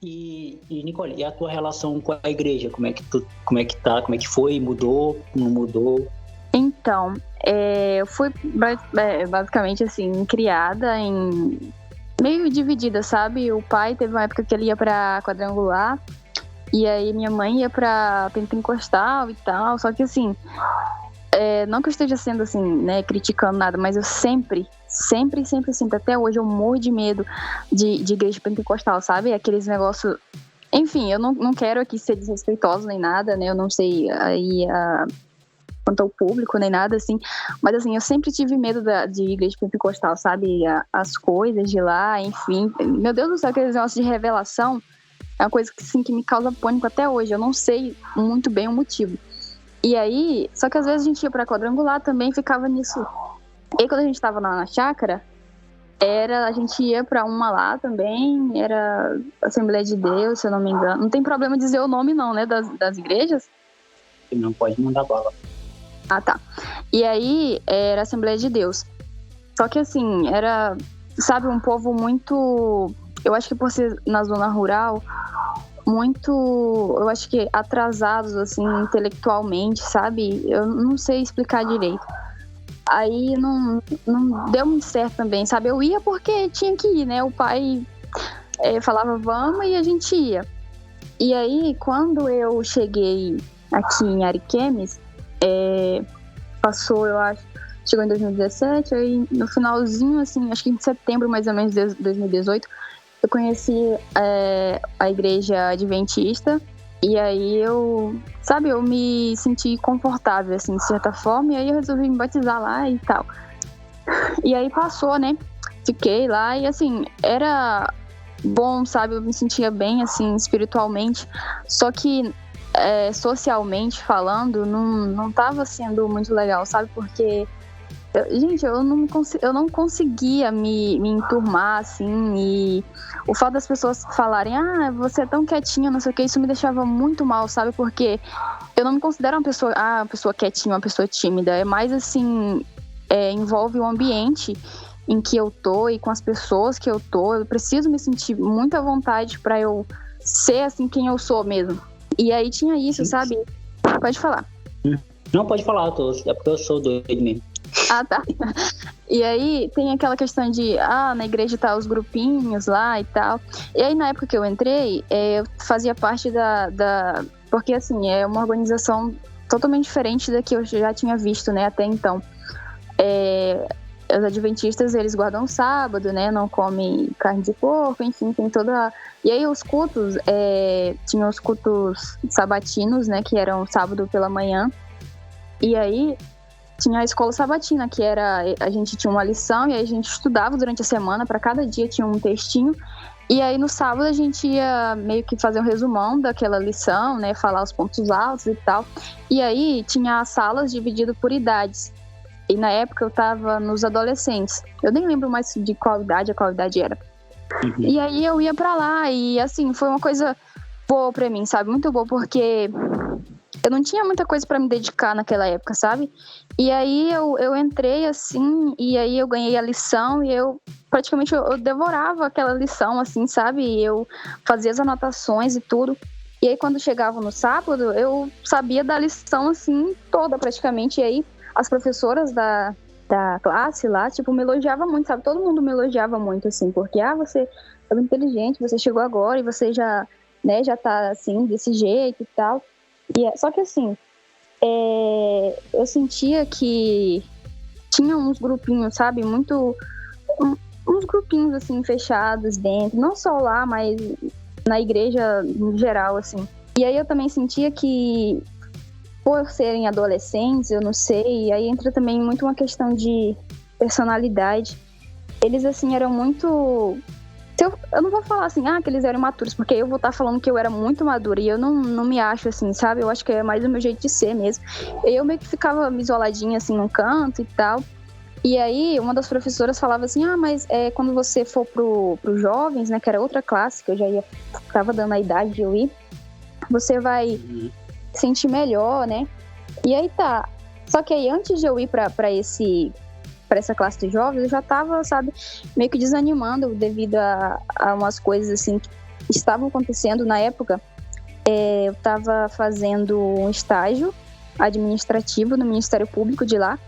E Nicole, e a tua relação com a igreja? Como é que tá? Como é que foi? Mudou? Não mudou? Então, eu fui basicamente assim, criada em meio dividida, sabe? O pai teve uma época que ele ia pra quadrangular, e aí minha mãe ia pra pentecostal e tal, só que assim, não que eu esteja sendo assim, né, criticando nada, mas eu sempre, até hoje eu morro de medo de igreja pentecostal, sabe? Aqueles negócios. Enfim, eu não quero aqui ser desrespeitosa nem nada, né? Eu não sei aí quanto ao público nem nada, assim. Mas assim, eu sempre tive medo de igreja pentecostal, sabe? As coisas de lá, enfim. Meu Deus do céu, aqueles negócios de revelação é uma coisa que, assim, que me causa pânico até hoje. Eu não sei muito bem o motivo. E aí, só que às vezes a gente ia pra quadrangular também, ficava nisso. E aí, quando a gente tava na chácara, a gente ia pra uma lá também, era Assembleia de Deus, se eu não me engano. Não tem problema dizer o nome não, né, das igrejas? Não pode mandar bala. Ah, tá. E aí, era Assembleia de Deus. Só que assim, era, sabe, um povo muito... Eu acho que por ser na zona rural, muito, eu acho que atrasados, assim, intelectualmente, sabe? Eu não sei explicar direito. Aí não deu muito certo também, sabe? Eu ia porque tinha que ir, né? O pai falava vamos e a gente ia. E aí, quando eu cheguei aqui em Ariquemes, passou, eu acho, chegou em 2017, aí no finalzinho, assim, acho que em setembro mais ou menos de 2018, eu conheci a igreja adventista, e aí eu me senti confortável, assim, de certa forma, e aí eu resolvi me batizar lá e tal. E aí passou, né? Fiquei lá e, assim, era bom, sabe? Eu me sentia bem, assim, espiritualmente, só que socialmente falando, não tava sendo muito legal, sabe? Porque, gente, eu não conseguia me enturmar, assim, e o fato das pessoas falarem, você é tão quietinha, não sei o que, isso me deixava muito mal, sabe? Porque eu não me considero uma pessoa quietinha, uma pessoa tímida, é mais, assim, envolve o ambiente em que eu tô e com as pessoas que eu tô, eu preciso me sentir muito à vontade pra eu ser, assim, quem eu sou mesmo. E aí tinha isso, sabe? Pode falar. Não, pode falar, é porque eu sou doido mesmo. Ah, tá. E aí tem aquela questão de, na igreja tá os grupinhos lá e tal. E aí na época que eu entrei, eu fazia parte porque assim, é uma organização totalmente diferente da que eu já tinha visto, né, até então. Os adventistas, eles guardam sábado, né, não comem carne de porco, enfim, tem toda... E aí os cultos, tinham os cultos sabatinos, né, que eram sábado pela manhã. E aí tinha a escola sabatina, que era, a gente tinha uma lição e aí a gente estudava durante a semana, para cada dia tinha um textinho. E aí no sábado a gente ia meio que fazer um resumão daquela lição, né, falar os pontos altos e tal. E aí tinha as salas divididas por idades. E na época eu tava nos adolescentes. Eu nem lembro mais de qual idade era. Uhum. E aí eu ia pra lá e, assim, foi uma coisa boa pra mim, sabe? Muito boa, porque eu não tinha muita coisa pra me dedicar naquela época, sabe? E aí eu entrei, assim, e aí eu ganhei a lição e eu praticamente eu devorava aquela lição, assim, sabe? E eu fazia as anotações e tudo. E aí quando chegava no sábado, eu sabia da lição, assim, toda praticamente. E aí as professoras da classe lá, tipo, me elogiavam muito, sabe? Todo mundo me elogiava muito, assim, porque, você é muito inteligente, você chegou agora e você já, né, já tá, assim, desse jeito e tal. Só que, assim, eu sentia que tinha uns grupinhos, sabe? Uns grupinhos, assim, fechados dentro, não só lá, mas na igreja em geral, assim. E aí eu também sentia que, por serem adolescentes, eu não sei, aí entra também muito uma questão de personalidade. Eles, assim, eram muito... Eu não vou falar, assim, que eles eram imaturos, porque eu vou estar falando que eu era muito madura, e eu não me acho assim, sabe? Eu acho que é mais o meu jeito de ser mesmo. Eu meio que ficava isoladinha, assim, num canto e tal. E aí, uma das professoras falava assim, mas quando você for pro jovens, né, que era outra classe, que eu já tava dando a idade de eu ir, você vai sentir melhor, né? E aí tá. Só que aí, antes de eu ir pra essa classe de jovens, eu já tava, sabe, meio que desanimando devido a umas coisas, assim, estavam acontecendo na época. Eu estava fazendo um estágio administrativo no Ministério Público de lá.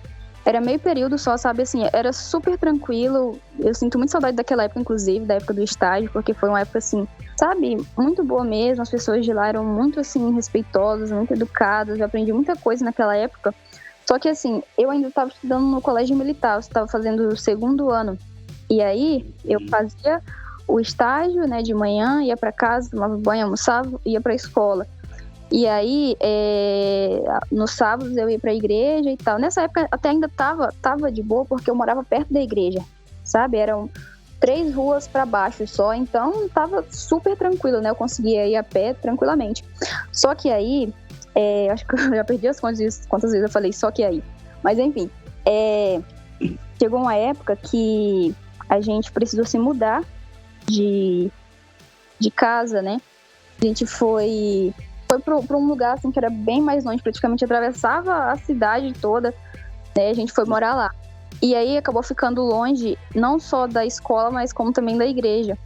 Era meio período só, sabe, assim, era super tranquilo. Eu sinto muito saudade daquela época, inclusive, da época do estágio, porque foi uma época, assim, sabe, muito boa mesmo. As pessoas de lá eram muito, assim, respeitosas, muito educadas. Eu aprendi muita coisa naquela época. Só que, assim, eu ainda estava estudando no colégio militar, eu estava fazendo o 2º ano. E aí, eu fazia o estágio, né, de manhã, ia para casa, tomava banho, almoçava, ia para a escola. E aí, nos sábados eu ia pra igreja e tal. Nessa época até ainda tava de boa, porque eu morava perto da igreja, sabe? Eram 3 ruas pra baixo só, então tava super tranquilo, né? Eu conseguia ir a pé tranquilamente. Só que aí, acho que eu já perdi as contas quantas vezes eu falei só que aí. Mas enfim, chegou uma época que a gente precisou se mudar de casa, né? A gente foi para um lugar assim que era bem mais longe, praticamente atravessava a cidade toda, né? A gente foi morar lá. E aí acabou ficando longe, não só da escola, mas como também da igreja.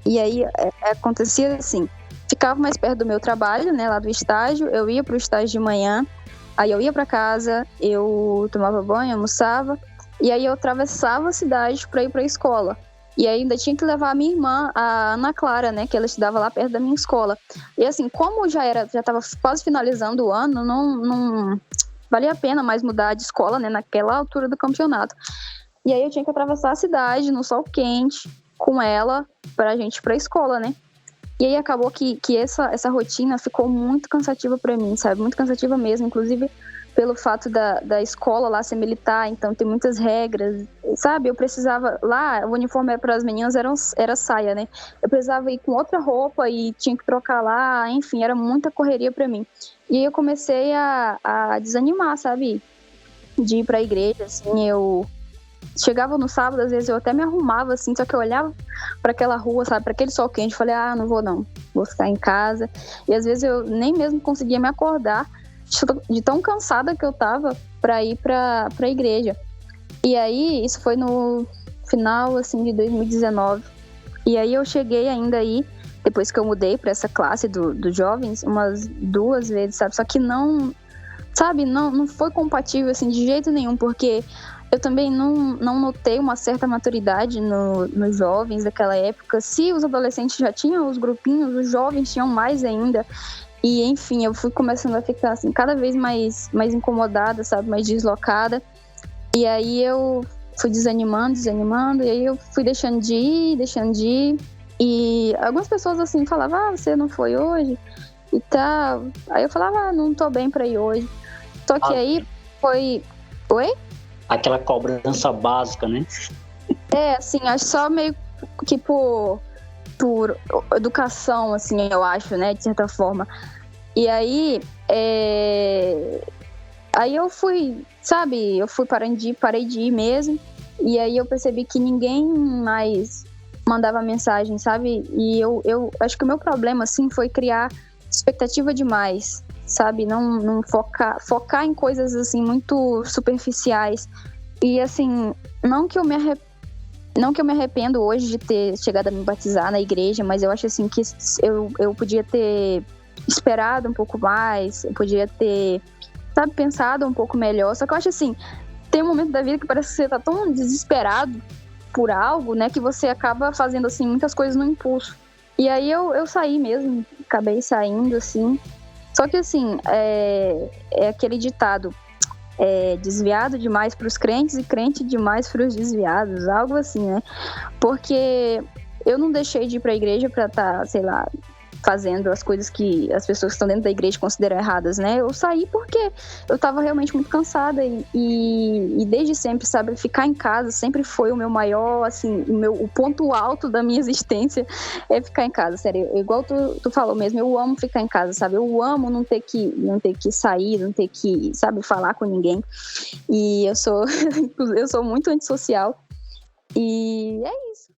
E aí acontecia assim, ficava mais perto do meu trabalho, né, lá do estágio, eu ia pro estágio de manhã, aí eu ia para casa, eu tomava banho, almoçava, e aí eu atravessava a cidade para ir para a escola. E aí ainda tinha que levar a minha irmã, a Ana Clara, né, que ela estudava lá perto da minha escola. E assim, como já estava quase finalizando o ano, não valia a pena mais mudar de escola, né, naquela altura do campeonato. E aí eu tinha que atravessar a cidade no sol quente com ela pra gente ir pra escola, né. E aí acabou que essa rotina ficou muito cansativa pra mim, sabe, muito cansativa mesmo, inclusive pelo fato da escola lá ser militar, então tem muitas regras, sabe? Eu precisava, lá o uniforme para as meninas era saia, né? Eu precisava ir com outra roupa e tinha que trocar lá, enfim, era muita correria para mim. E aí eu comecei a desanimar, sabe? De ir para a igreja, assim, eu chegava no sábado, às vezes eu até me arrumava, assim, só que eu olhava para aquela rua, sabe? Para aquele sol quente, falei, não vou não, vou ficar em casa. E às vezes eu nem mesmo conseguia me acordar de tão cansada que eu tava pra ir pra igreja. E aí, isso foi no final, assim, de 2019. E aí eu cheguei ainda aí, depois que eu mudei pra essa classe dos jovens, umas 2 vezes, sabe? Só que não foi compatível, assim, de jeito nenhum, porque eu também não notei uma certa maturidade nos jovens daquela época. Se os adolescentes já tinham os grupinhos, os jovens tinham mais ainda. E, enfim, eu fui começando a ficar, assim, cada vez mais incomodada, sabe? Mais deslocada. E aí eu fui desanimando. E aí eu fui deixando de ir. E algumas pessoas, assim, falavam, você não foi hoje? E tal. Aí eu falava, não tô bem pra ir hoje. Só que aí foi... Oi? Aquela cobrança básica, né? Assim, acho só meio que por educação, assim, eu acho, né? De certa forma. E aí, aí eu fui, sabe, parei de ir mesmo, e aí eu percebi que ninguém mais mandava mensagem, sabe, e eu acho que o meu problema, assim, foi criar expectativa demais, sabe, não focar em coisas, assim, muito superficiais, e assim, não que eu me arrependo hoje de ter chegado a me batizar na igreja, mas eu acho, assim, que eu podia ter esperado um pouco mais, eu podia ter, sabe, pensado um pouco melhor. Só que eu acho assim, tem um momento da vida que parece que você tá tão desesperado por algo, né, que você acaba fazendo, assim, muitas coisas no impulso. E aí eu saí mesmo, acabei saindo, assim. Só que, assim, é aquele ditado, desviado demais para os crentes e crente demais para os desviados, algo assim, né? Porque eu não deixei de ir para a igreja para estar, sei lá, fazendo as coisas que as pessoas que estão dentro da igreja consideram erradas, né? Eu saí porque eu tava realmente muito cansada e desde sempre, sabe, ficar em casa sempre foi o meu maior, assim, o ponto alto da minha existência é ficar em casa, sério. Igual tu falou mesmo, eu amo ficar em casa, sabe? Eu amo não ter que sair, não ter que, sabe, falar com ninguém. E eu sou muito antissocial. E é isso.